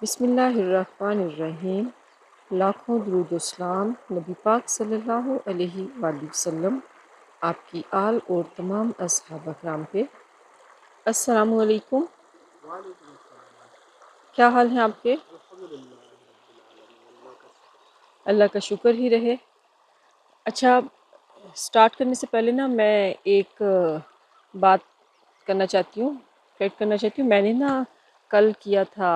बिस्मिल्लाहिर्रहमानिर्रहीम। लाखों दुरूद-ओ-सलाम नबी पाक सल्लल्लाहु अलैहि वसल्लम आपकी आल और तमाम असहाब किराम पे। अस्सलामु अलैकुम। क्या हाल हैं आपके? अल्लाह का शुक्र ही रहे। अच्छा, स्टार्ट करने से पहले ना मैं एक बात करना चाहती हूँ, ऐड करना चाहती हूँ। मैंने ना कल किया था,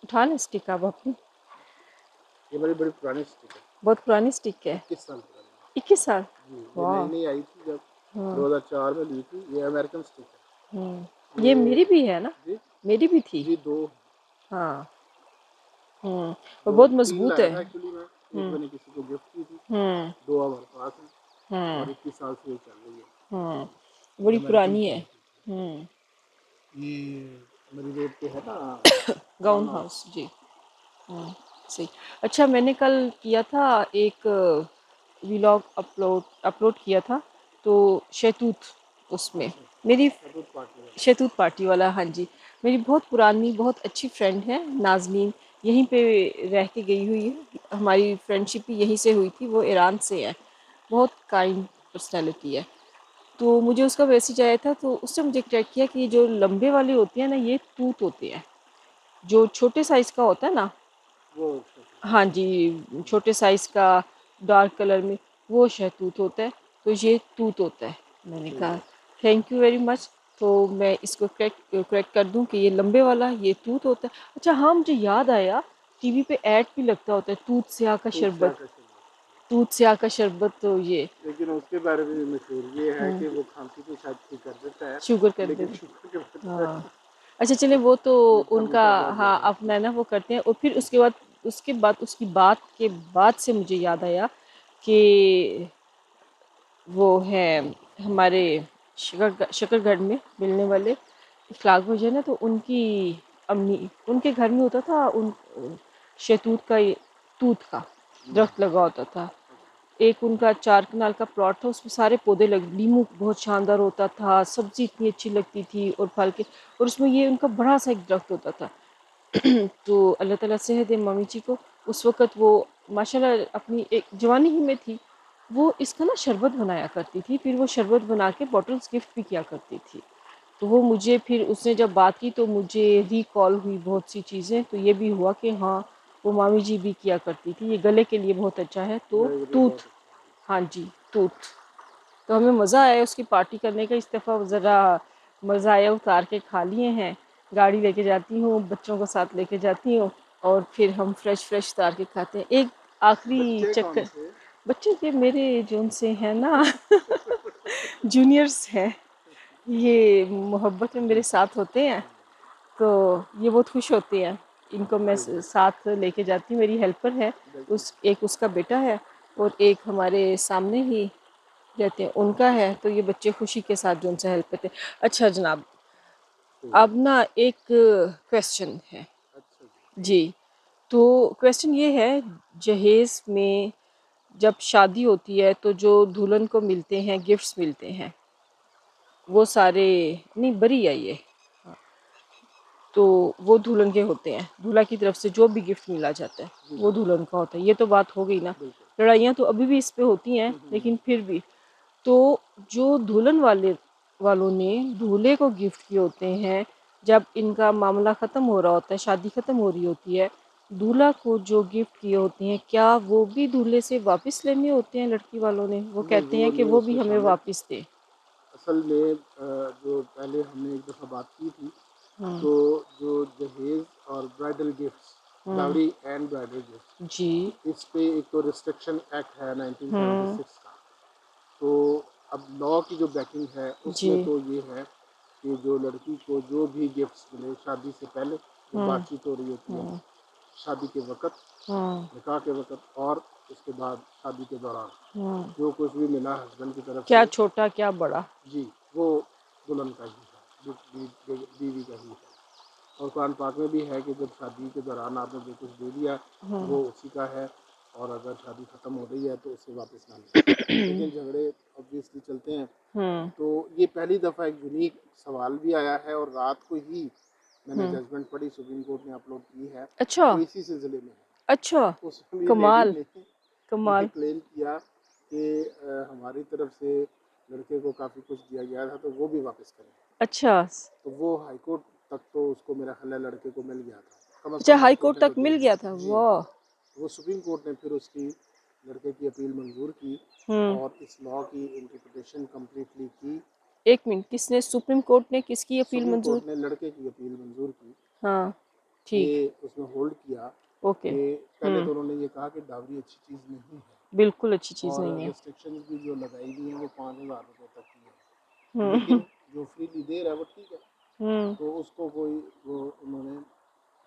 उठा लें स्टिक आप अपनी? ये बड़ी बड़ी पुरानी स्टिक है। बहुत पुरानी स्टिक है, 21 साल पुरानी 21 साल। जी। ये वाह। नई नई आई थी जब हाँ। 2004 में ली थी। ये अमेरिकन स्टिक है। ये मेरी भी है ना, जी मेरी भी थी। जी दो हाँ। और दो बहुत तीन मजबूत लाया है। था एक्चुअली मैं। एक हम्म मैंने किसी को गिफ्ट की थी, हम्म दो हमारे पास हैं हम्म और 21 साल से ये चल रही है। ये बड़ी अमेरिकन पुरानी है। क्वालिटी है। ये मेरी रोड पे है ना, गाउन टाउन हाउस। हाउस जी। सही। अच्छा, मैंने कल किया था एक व्लॉग अपलोड अपलोड किया था, तो शहतूत उसमें अच्छा, मेरी शहतूत पार्टी वाला। शहतूत पार्टी वाला, हाँ जी। मेरी बहुत पुरानी बहुत अच्छी फ्रेंड है नाज़नीन, यहीं पे रह के गई हुई है। हमारी फ्रेंडशिप भी यहीं से हुई थी। वो ईरान से है, बहुत काइंड पर्सनैलिटी है। तो मुझे उसका मैसेज आया था, तो उसने मुझे क्रैक किया कि ये जो लंबे वाले होते हैं ना, ये तूत होते हैं। जो छोटे साइज़ का होता है ना, वो हाँ जी, छोटे साइज़ का डार्क कलर में, वो शहतूत होता है। तो ये तूत होता है। मैंने सही कहा है। Thank you very much. तो मैं इसको करेक्ट कर दूं कि ये लंबे वाला ये तूत होता है। अच्छा हाँ, मुझे याद आया, टीवी पे ऐड भी लगता होता है, दूध स्याह का दूध से शरबत। आकर शरबत। दूध स्याह का शरबत, तो ये लेकिन उसके बारे में भी मशहूर ये है कि वो खांसी तो शायद ठीक कर देता है, शुगर कर लेकिन देते। शुगर के बाद हाँ। अच्छा चले, वो तो मीठा उनका, मीठा बहुत हाँ, ज़्यादा। अपना है ना, वो करते हैं। और फिर उसके बाद उसकी बात के बाद से मुझे याद आया कि वो है हमारे शकरगढ़ में मिलने वाले इखलाक भाई ना, तो उनकी अम्मी, उनके घर में होता था उन शहतूत का, ये तूत का दरख्त लगा होता था। एक उनका 4 कनाल का प्लॉट था, उसमें सारे पौधे लगे, नींबू बहुत शानदार होता था, सब्जी इतनी अच्छी लगती थी और फल के, और उसमें ये उनका बड़ा सा एक दरख्त होता था। तो अल्लाह ताला सेहत दे मम्मी जी को। उस वक़्त वो माशाल्लाह अपनी एक जवानी ही में थी, वो इसका ना शरबत बनाया करती थी, फिर वो शरबत बना के बॉटल्स गिफ्ट भी किया करती थी। तो वो मुझे फिर उसने जब बात की तो मुझे रिकॉल हुई बहुत सी चीज़ें, तो ये भी हुआ कि हाँ, वो मामी जी भी किया करती थी। ये गले के लिए बहुत अच्छा है। तो गले के लिए बहुत टूथ, अच्छा है। हाँ जी, टूथ। तो हमें मज़ा आया उसकी पार्टी करने का। इस दफ़ा ज़रा मज़ा आया, उतार के खा लिए हैं। गाड़ी लेके जाती हूँ, बच्चों को साथ लेके जाती हूँ, और फिर हम फ्रेश उतार के खाते हैं। एक आखिरी बच्चे कौन चक्कर, से? बच्चे के मेरे जोन से हैं ना जूनियर्स हैं। ये मोहब्बत में मेरे साथ होते हैं, तो ये बहुत खुश होते हैं। इनको मैं ठीक है। साथ लेके जाती हूँ, मेरी हेल्पर है। बिल्कुल। एक उसका बेटा है और एक हमारे सामने ही रहते हैं, उनका है। तो ये बच्चे खुशी के साथ जो उनसे हेल्प करते हैं। अच्छा जनाब, ठीक है। अब ना एक क्वेश्चन है अच्छा जी। जी। तो क्वेश्चन ये है, जहेज़ में जब शादी होती है तो जो दुल्हन को मिलते हैं, गिफ्ट्स मिलते हैं, वो सारे, नहीं बरी है ये, तो वो दुल्हन के होते हैं। दूल्हा की तरफ से जो भी गिफ्ट मिला जाता है जी वो दुल्हन का होता है। ये तो बात हो गई ना। बिल्कुल। लड़ाइयाँ तो अभी भी इस पे होती हैं, लेकिन फिर भी। तो जो दुल्हन वालों ने दूल्हे को गिफ्ट किए होते हैं, जब इनका मामला ख़त्म हो रहा होता है, शादी ख़त्म हो रही होती है, दूल्हा को जो गिफ्ट किए होते हैं, क्या वो भी दूल्हे से वापस लेने होते हैं? लड़की वालों ने वो नहीं, कहते वो हैं कि नहीं वो भी उसमें हमें शामिल। वापस दे। असल में जो पहले हमने एक दफ़ा बात की थी, हम्म तो जो दहेज और bridal gifts, hmm dowry and bridal जी। गिफ्ट्स, इस पे एक तो रिस्ट्रिक्शन एक्ट है हम्म 1976 का। तो अब लॉ की जो बैकिंग है जी। उसमें तो ये है कि जो लड़की को जो भी गिफ्ट्स मिले शादी से पहले, जो हम्म बातचीत हो रही होती है, हम्म शादी के वक़्त, हम्म निकाह के वक़्त, और उसके बाद शादी के दौरान, हम्म जो कुछ भी मिला हस्बैंड की तरफ क्या से, छोटा क्या बड़ा। जी, वो दुल्हन का ही है, बीवी का ही है। और कुरान पाक में भी है कि जब शादी के दौरान आपने जो कुछ दे दिया हम्म वो उसी का है, और अगर शादी ख़त्म हो गई है तो उसे वापस ना लें। लेकिन झगड़े ऑब्वियसली चलते हैं। हम्म तो ये पहली दफ़ा एक यूनिक सवाल भी आया है, और रात को ही मैंने जजमेंट पढ़ी, सुप्रीम कोर्ट ने अपलोड की है, अच्छा तो इसी सिलसिले में है। अच्छा, उसमें भी लेडी कमाल ने ये कमाल। क्लेम किया कि हमारी तरफ से लड़के को काफ़ी कुछ दिया गया था, तो वो भी वापस करें। अच्छा तो वो हाई कोर्ट तक तो उसको मेरा ख्याल है लड़के को मिल गया था, कम से अच्छा, कम हाई हाई कोर्ट कोर्ट ने तक तो दे मिल गया था, दिया। जी हाँ, वाह। वो सुप्रीम कोर्ट ने फिर उसकी लड़के की अपील मंजूर की हम्म। और इस लॉ की इंटरप्रिटेशन कम्प्लीटली की। एक मिनट, किसने, सुप्रीम कोर्ट ने किसकी अपील सुप्रीम मंजूर? कोर्ट ने लड़के की अपील मंजूर की। हाँ, ठीक। ये उसने होल्ड किया ओके। कि पहले तो उन्होंने ये कहा कि डावरी अच्छी चीज़ नहीं है बिल्कुल अच्छी चीज़ और नहीं है। रिस्ट्रिक्शन भी जो लगाई गई हैं वो 5,000 रुपये तक की है, हम्म। लेकिन जो फ्रीली दे रहा है वो ठीक है, हम्म। तो उसको कोई वो उन्होंने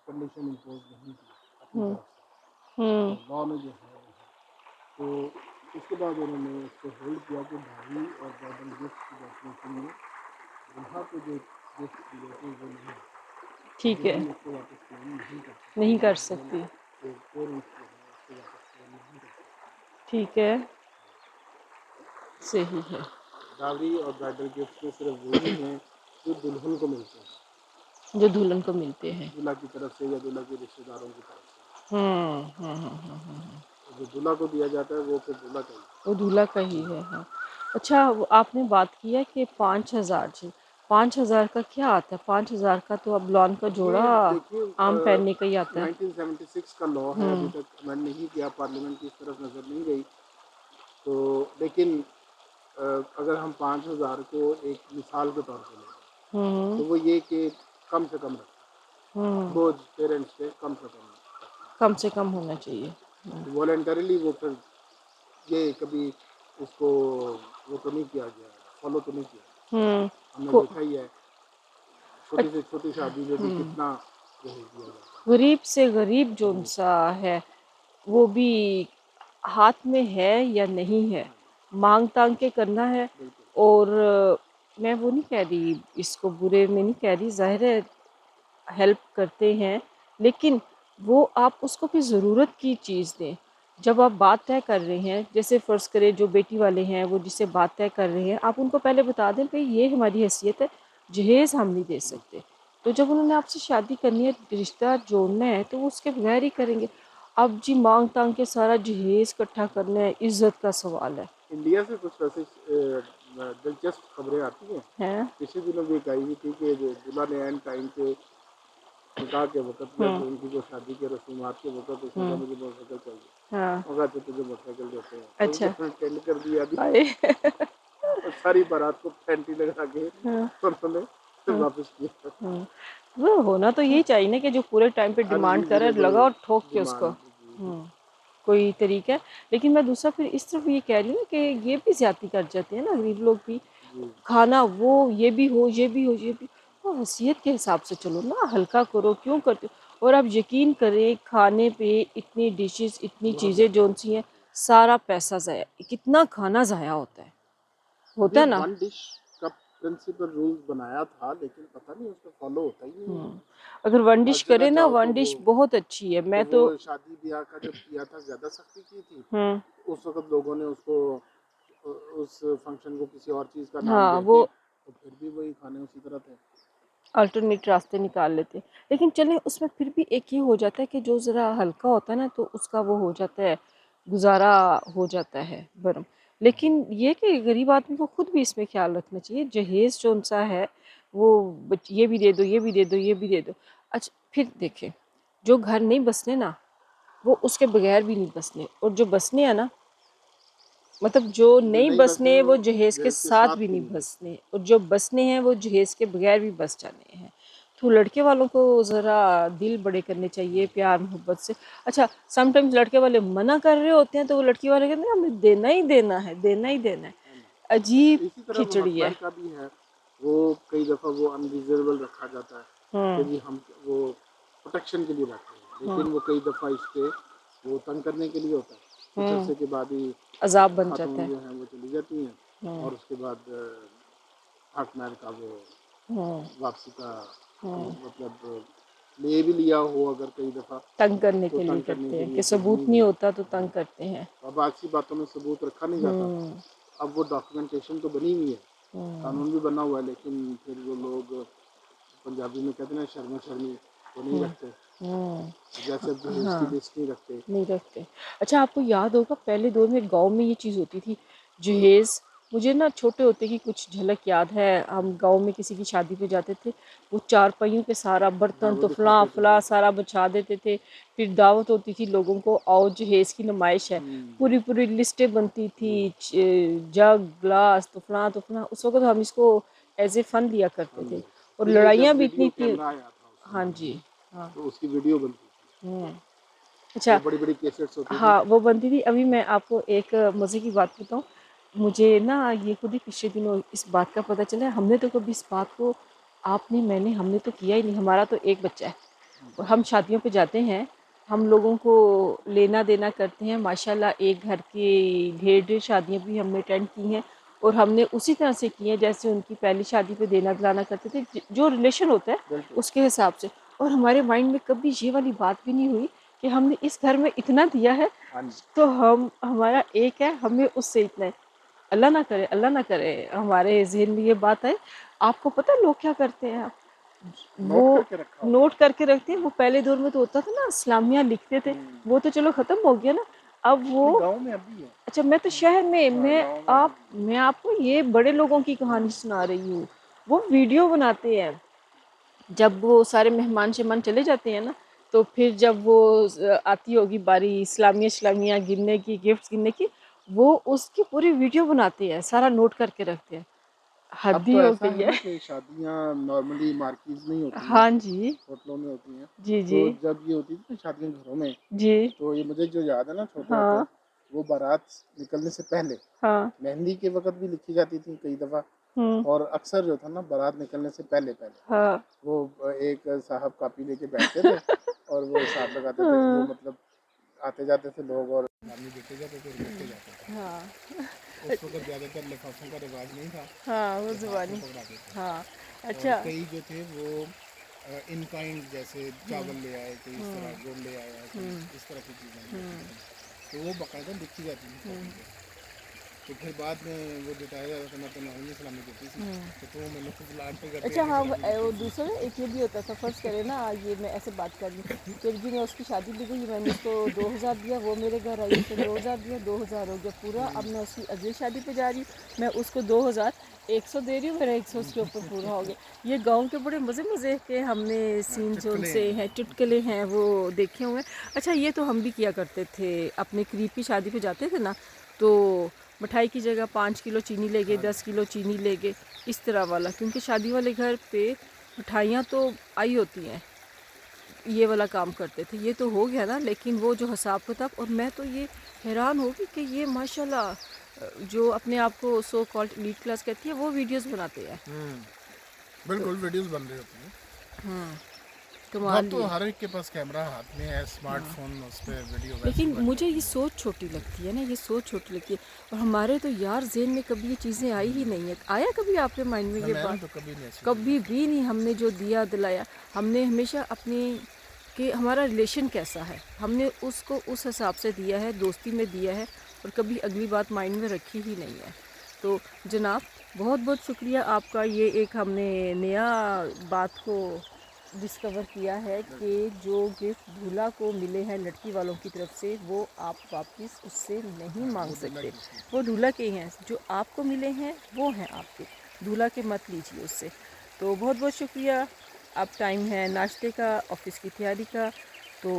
कंडीशन इम्पोज नहीं की अपनी हम्म। तरफ से, हम्म। तो लॉ में जो है वो है। तो उसके बाद उन्होंने उसको होल्ड किया कि डावरी और ब्राइडल गिफ्ट की डेफिनेशन में दुल्हा को जो गिफ्ट दिए थे वो नहीं है, ठीक है, दुल्हन उसको वापस क्लेम नहीं कर सकती, नहीं या कर हस्बैंड सकती। के पेरेंट्स जो है उसको वापस क्लेम नहीं कर सकते। ठीक है, सही है। डावरी और ब्राइडल गिफ्ट में सिर्फ वही हैं जो दुल्हन को मिलते हैं, जो दुल्हन को मिलते हैं। दूल्हा की तरफ से या दूल्हा के रिश्तेदारों की तरफ से। हम्म। तो जो दूल्हा को दिया जाता है वो फिर दूल्हा का ही है। वो दूल्हा का ही है, हाँ। अच्छा, वो आपने बात किया कि 5,000 जी, 5,000 का क्या आता है? 5,000 का तो अब लॉन का जोड़ा ये देखिए आम पहनने का ही आता है। 1976 का लॉ है, अभी तक अमेंड नहीं किया, पार्लियामेंट की इस तरफ नज़र नहीं गई। तो लेकिन अगर हम 5,000 को एक मिसाल के तौर पर लें हम्म। तो वो ये कि कम से कम रखें, हम्म। बोझ पेरेंट्स पे कम से कम कम से कम होना चाहिए। रखें। वॉलेंटरीली वो फिर ये कभी उसको वो तो नहीं किया गया, फॉलो तो नहीं किया गया। हम्म। हमने को देखा ही है छोटी से छोटी शादी में भी कितना दहेज दिया जाता गरीब से गरीब है। जोन जी सा है, वो भी हाथ में है या नहीं है, हाँ, मांग तांग के करना है। बिल्कुल और मैं वो नहीं कह रही, इसको बुरे में नहीं कह रही, ज़ाहिर है हेल्प करते हैं, लेकिन वो आप उसको भी ज़रूरत की चीज़ दें। जब आप बात तय कर रहे हैं, जैसे फ़र्ज़ करें जो बेटी वाले हैं वो जिससे बात तय कर रहे हैं, आप उनको पहले बता दें भाई ये हमारी हैसियत है, जहेज़ हम नहीं दे सकते। तो जब उन्होंने आपसे शादी करनी है, रिश्ता जोड़ना है, तो वो उसके बगैर ही करेंगे। अब जी मांग तांग के सारा जहेज़ इकट्ठा करना है, इज़्ज़त का सवाल है। इंडिया से कुछ वैसे दिलचस्प खबरें आती हैं। हैं? पिछले दिनों भी एक आई हुई थी कि जो दूल्हा ने एंड टाइम पे निकाह के वक्त या जो उनकी जो शादी के रसूमात के वक्त उसने कहा मुझे मोटरसाइकिल चाहिए, हाँ। मगर तो तुझे मोटरसाइकिल देते हैं, तो अच्छा। उन्होंने टेंड कर दिया अभी हाय। और सारी बारात को फैंटी लगा के हाँ। उन्होंने फिर वापस किया। हाँ। वो होना तो यही चाहिए ना कि जो पूरे टाइम पे डिमांड करे, अनरीजनेबल लगाओ ठोक के उसको। डिमांड जी। कोई तरीका है। लेकिन मैं दूसरा फिर इस तरफ ये कह रही हूँ कि ये भी ज्यादती कर जाते हैं ना गरीब लोग भी। जी खाना वो ये भी हो, ये भी हो, ये भी हो, हैसियत के हिसाब से चलो ना, हल्का करो, क्यों करते हो? और आप यकीन करें, खाने पे इतनी डिशेस, इतनी बहुत चीज़ें ज़्यादा जो सी हैं, सारा पैसा ज़ाया, कितना खाना ज़ाया अभी होता है ना। वन डिश का प्रिंसिपल रूल्स बनाया था, लेकिन पता नहीं उसमें फॉलो होता ही नहीं है। अगर वन डिश हर जगह करे ना, जाओ वन डिश बहुत अच्छी है, तो मैं वो तो। शादी ब्याह का जब किया था ज़्यादा सख्ती की थी, हम्म। उस वक्त लोगों ने उसको उस फंक्शन को किसी और चीज़ का नाम हाँ, देके, वो तो फिर भी वही खाने उसी तरह थे। अल्टरनेट रास्ते निकाल लेते हैं। लेकिन चलें, उसमें फिर भी एक ये हो जाता है कि जो ज़रा हल्का होता है ना, तो उसका वो हो जाता है, गुजारा हो जाता है बरम। लेकिन ये कि गरीब आदमी को खुद भी इसमें ख्याल रखना चाहिए, जहेज़ जो सा है वो ये भी दे दो, ये भी दे दो, ये भी दे दो। अच्छा, फिर देखें, जो घर नहीं बसने ना, वो उसके बगैर भी नहीं बसने, और जो बसने हैं ना, मतलब जो जो नहीं नहीं बसने बसने वो वो जहेज़ के दहेज के साथ साथ भी भी नहीं नहीं बसते। बसने, और जो बसने हैं वो जहेज़ के बगैर भी बस जाने हैं। तो लड़के वालों को ज़रा दिल बड़े करने चाहिए प्यार मोहब्बत से। अच्छा, समटाइम्स लड़के वाले मना कर रहे होते हैं, तो वो लड़की वाले कहते हैं हमें देना ही देना है, देना ही देना है। है ना? अजीब इसी तरह वो खिचड़ी है। हस्बैंड का भी है, वो कई दफ़ा वो अनरिजनेबल रखा जाता है कि जी हम वो प्रोटेक्शन के लिए रख रहे हैं, लेकिन वो कई दफ़ा इस पे वो तंग करने के लिए होता है। कुछ अरसे के बाद ही अजाब बन जाता खातून है। जो हैं वो चली जाती हैं और उसके बाद पार्टनर का वो वापसी का मतलब ले भी लिया हो अगर कई दफ़ा, तंग करने तो के लिए तंग करने करते के हैं लिए कि फिर नहीं सबूत नहीं देना। होता तो तंग जी, करते हैं। अब आज की बातों में सबूत रखा नहीं जाता। अब वो डॉक्यूमेंटेशन तो बनी हुई है, कानून भी बना हुआ है, लेकिन फिर वो लोग पंजाबी में कहते हैं ना शर्मा शर्मी, वो नहीं रखते। जैसे दहेज की हाँ लिस्ट नहीं रखते। नहीं रखते। अच्छा आपको याद होगा पहले दौर में गांव में ये चीज़ होती थी जहेज। मुझे ना छोटे होते की कुछ झलक याद है, हम गांव में किसी की शादी पे जाते थे, वो चारपाइयों पे सारा हाँ बर्तन वो तो फला दिखाते थे फला वो। सारा बिछा देते थे। फिर दावत होती थी लोगों को, आओ जहेज की नुमाइश है। पूरी पूरी लिस्टें बनती थी, जग गिलास तो फला। उस वक्त हम इसको एज ए फन लिया हाँ करते थे। जी। और पहले लड़ाइयाँ जब भी वीडियो इतनी थी। कैमरा आया था उस हाँ जमाने जी। में, हाँ। तो उसकी वीडियो बनती थी। वो अच्छा। बड़ी बड़ी कैसेट्स होती थी। हाँ वो बनती थी। अभी मैं आपको एक मज़े की बात बताऊँ। मुझे ना ये खुद ही पिछले दिनों इस बात का पता चला, हमने तो कभी इस बात को, आपने मैंने हमने तो किया ही नहीं। हमारा तो एक बच्चा है और हम शादियों पे जाते हैं, हम लोगों को लेना देना करते हैं। माशाल्लाह एक घर की ढेर शादियाँ भी हमने अटेंड की हैं और हमने उसी तरह से की हैं जैसे उनकी पहली शादी पे देना दिलाना करते थे, जो रिलेशन होता है उसके हिसाब से। और हमारे माइंड में कभी ये वाली बात भी नहीं हुई कि हमने इस घर में इतना दिया है तो हम हमारा एक है, हमें उससे इतना है। अल्लाह ना करे हमारे जहन में ये बात आए। आपको पता है लोग क्या करते हैं, वो नोट करके रखा होता नोट करके रखते हैं। वो पहले दौर में तो होता था ना, इस्लामिया लिखते थे, वो तो चलो ख़त्म हो गया ना। अब वो है। गाँव में अभी है। अच्छा मैं तो शहर में, हाँ गाँव में अभी भी मैं आपको ये बड़े लोगों की कहानी सुना रही हूँ। वो वीडियो बनाते हैं जब वो सारे मेहमान शेमान चले जाते हैं ना, तो फिर जब वो आती होगी बारी इस्लामिया गिनने की, गिफ्ट्स गिनने की, वो उसकी पूरी वीडियो बनाते हैं, सारा नोट करके रखते हैं। अब हद ही तो हो ऐसा गई है है। ना कि शादियां नॉर्मली मार्कीज में ही होती हैं, हाँ जी। होटलों में होती हैं। जी जी। तो जब ये होती थी ना शादियां घरों में, जी। तो ये मुझे जो याद है ना छोटे होते, हाँ वो बारात निकलने से पहले हाँ। मेहंदी के वक्त भी लिखी जाती थी कई दफ़ा। हम्म। और अक्सर जो था ना बारात निकलने से पहले पहले हाँ। वो एक साहब कापी लेके बैठते थे और वो हिसाब लगाते थे। वो हाँ। मतलब आते जाते थे लोग और सामने देते जाते थे और लिखते जाते थे। हाँ। उस वक्त ज़्यादातर लिफाफों का रिवाज नहीं था, हाँ वो तो हाथ में जुबानी। पकड़ाते थे। हाँ। और अच्छा। कई जो थे वो इन काइंड जैसे चावल ले आए, कोई इस तरह गुड़ ले आया, कोई इस तरह की चीज़ें ले आती थी, तो वो बाकायदा लिखी जाती थी कापी पे। तो फिर बाद में वो जताया जाता था मैं तो नहीं सलामी देती थी, तो तुम मैंने खुद लाड तो करते अच्छा हैं हाँ सलामी वो देती थी। दूसरा ना एक ये भी होता था, फर्ज करे ना ये मैं ऐसे बात कर रही हूँ कि जी मैं उसकी शादी भी गई, मैंने उसको 2000 दिया, वो मेरे घर आई, उसने 2000 दिया, 2000 हो गया पूरा। अब मैं उसकी अगली शादी पे जा रही हूँ, मैं उसको 2100 दे रही हूँ, मेरा 100 उसके ऊपर पूरा हो गया। ये गाँव के बड़े मज़े मज़े के हमने हाँ, सीन जो चुटकुले उनसे हैं। हैं, चुटकुले हैं, वो देखे हुए हैं। अच्छा ये तो हम भी किया करते थे, अपने करीब की शादी पे जाते थे ना, तो मिठाई की जगह 5 किलो चीनी ले गए, 10 किलो चीनी ले गए, इस तरह वाला। क्योंकि शादी वाले घर पे मिठाइयाँ तो आई होती हैं, ये वाला काम करते थे। ये तो हो गया ना, लेकिन वो जो हिसाब किताब, और मैं तो ये हैरान होगी कि ये माशाल्लाह जो अपने आप को सो कॉल्ड एलीट क्लास कहती है, वो वीडियोस बनाते हैं। तो बिल्कुल वीडियोस बन रही होती हैं। हाँ तो अब कमाल तो ही है। हर एक के पास कैमरा हाथ में है, स्मार्टफोन, उस पर वीडियो वैसे लेकिन ही बन मुझे जाती ये है। सोच छोटी लगती है ना, ये सोच छोटी लगती है। और हमारे तो यार जेहन में कभी ये चीज़ें आई ही नहीं है। आया कभी आपके माइंड में ना ये मैंने बात? तो कभी नहीं ऐसी चीज़ें कभी भी सोची। नहीं। हमने जो दिया दिलाया, हमने हमेशा अपनी कि हमारा रिलेशन कैसा है, हमने उसको उस हिसाब से दिया है, दोस्ती में दिया है, और कभी अगली बात माइंड में रखी ही नहीं है। तो जनाब बहुत बहुत शुक्रिया आपका, ये एक हमने नया बात को डिस्कवर किया है कि जो गिफ्ट दूल्हा को मिले हैं लड़की वालों की तरफ से, वो आप वापस उससे नहीं हाँ, मांग वो दूल्हा सकते। की चीज़ वो दूल्हा के हैं, जो आपको मिले हैं वो हैं आपके, दूल्हा के मत लीजिए उससे। तो बहुत बहुत शुक्रिया। अब टाइम है नाश्ते का, ऑफिस की तैयारी का। तो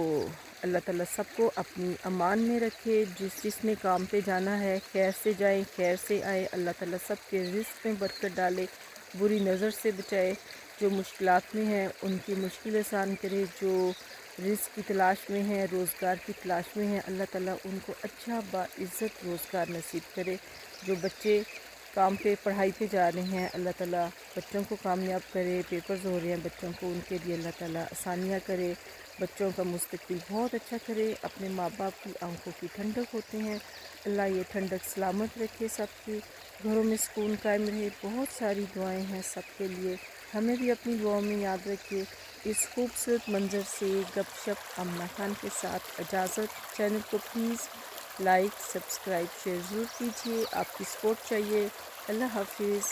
अल्लाह ताला सबको अपनी अमान में रखे, जिसने काम पे जाना है खैर से जाएं, खैर से आए। अल्लाह ताला सबके रिज़्क़ में बरकत डाले, बुरी नज़र से बचाए, जो मुश्किलात में हैं उनकी मुश्किल आसान करे, जो रिज़्क़ की तलाश में हैं, रोज़गार की तलाश में हैं, अल्लाह ताला उनको अच्छा बाइज़्ज़त रोज़गार नसीब करे। जो बच्चे काम पे पढ़ाई पे जा रहे हैं, अल्लाह ताला बच्चों को कामयाब करे। पेपर्स हो रहे हैं बच्चों को, उनके लिए अल्लाह ताला आसानियाँ करे, बच्चों का मुस्तकबिल बहुत अच्छा करे। अपने माँ बाप की आंखों की ठंडक होते हैं, अल्लाह ये ठंडक सलामत रखे, सबकी घरों में सुकून कायम रहे। बहुत सारी दुआएं हैं सबके लिए, हमें भी अपनी दुआओं में याद रखे। इस खूबसूरत मंज़र से गपशप अमना खान के साथ इजाज़त। चैनल को प्लीज़ लाइक, सब्सक्राइब, शेयर ज़रूर कीजिए, आपकी सपोर्ट चाहिए। अल्लाह हाफिज़।